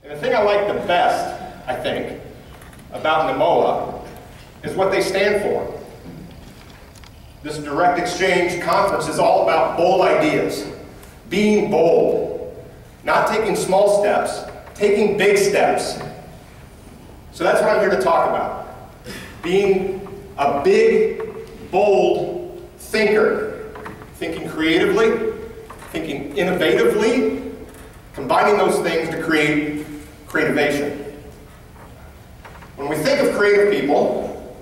And the thing I like the best, I think, about NEMOA is what they stand for. This DirectXchange conference is all about bold ideas, being bold, not taking small steps, taking big steps. So that's what I'm here to talk about. Being a big, bold thinker, thinking creatively, thinking innovatively, combining those things to create creativation. When we think of creative people,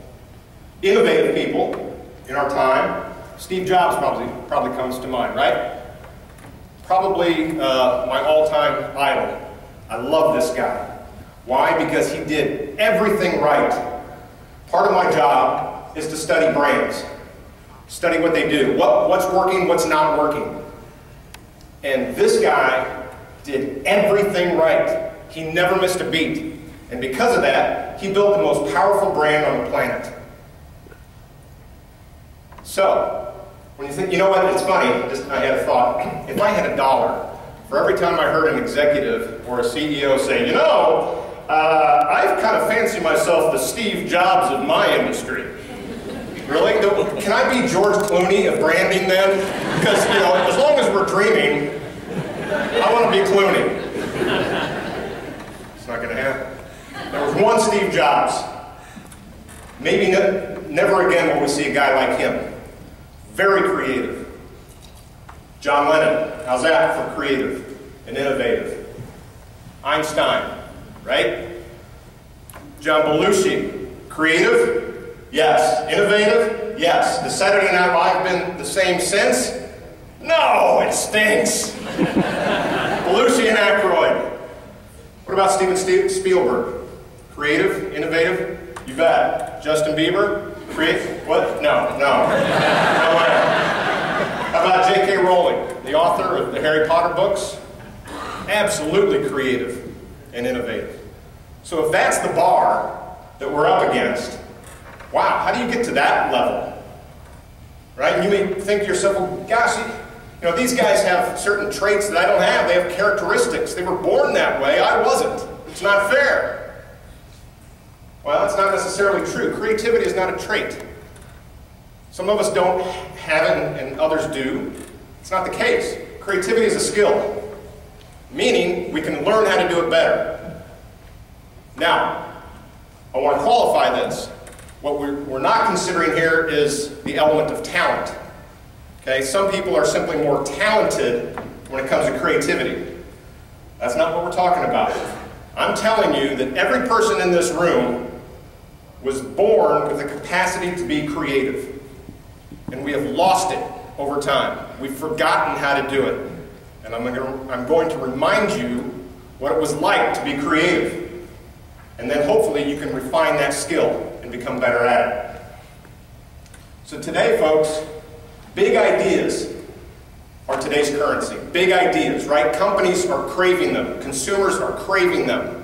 innovative people in our time, Steve Jobs probably comes to mind, right? Probably my all-time idol. I love this guy. Why? Because he did everything right. Part of my job is to study brands, study what they do, what's working, what's not working. And this guy did everything right. He never missed a beat. And because of that, he built the most powerful brand on the planet. So, when you think, you know what, it's funny, I had a thought. If I had $1 for every time I heard an executive or a CEO say, you know, I've kind of fancied myself the Steve Jobs of my industry. Really? Can I be George Clooney of branding then? Because, you know, as long as we're dreaming, I want to be Clooney. It's not going to happen. There was one Steve Jobs. Maybe never again will we see a guy like him. Very creative. John Lennon, how's that for creative and innovative? Einstein, right? John Belushi, creative? Yes. Innovative? Yes. Has Saturday Night Live been the same since? No, it stinks. Belushi and Aykroyd. What about Steven Spielberg? Creative? Innovative? You bet. Justin Bieber? Creative? What? No. No way. How about J.K. Rowling, the author of the Harry Potter books? Absolutely creative and innovative. So if that's the bar that we're up against, wow, how do you get to that level? Right? And you may think to yourself, well, gosh, you know, these guys have certain traits that I don't have. They have characteristics. They were born that way. I wasn't. It's not fair. Well, that's not necessarily true. Creativity is not a trait. Some of us don't have it and others do. It's not the case. Creativity is a skill, meaning we can learn how to do it better. Now, I want to qualify this. What we're not considering here is the element of talent. Okay? Some people are simply more talented when it comes to creativity. That's not what we're talking about. I'm telling you that every person in this room was born with the capacity to be creative. And we have lost it over time. We've forgotten how to do it. And I'm going to remind you what it was like to be creative. And then hopefully you can refine that skill and become better at it. So today, folks, big ideas are today's currency. Big ideas, right? Companies are craving them. Consumers are craving them.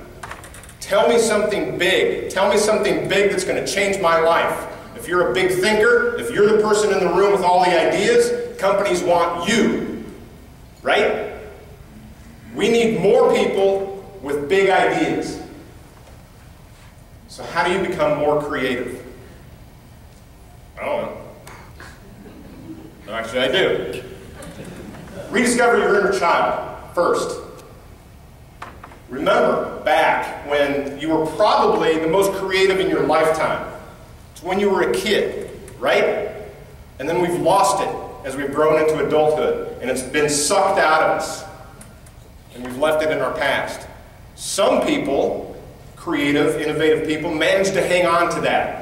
Tell me something big. Tell me something big that's going to change my life. If you're a big thinker, if you're the person in the room with all the ideas, companies want you, right? We need more people with big ideas. So how do you become more creative? I don't know. Actually, I do. Rediscover your inner child first. Remember back when you were probably the most creative in your lifetime. It's when you were a kid, right? And then we've lost it as we've grown into adulthood, and it's been sucked out of us, and we've left it in our past. Some people, creative, innovative people, manage to hang on to that.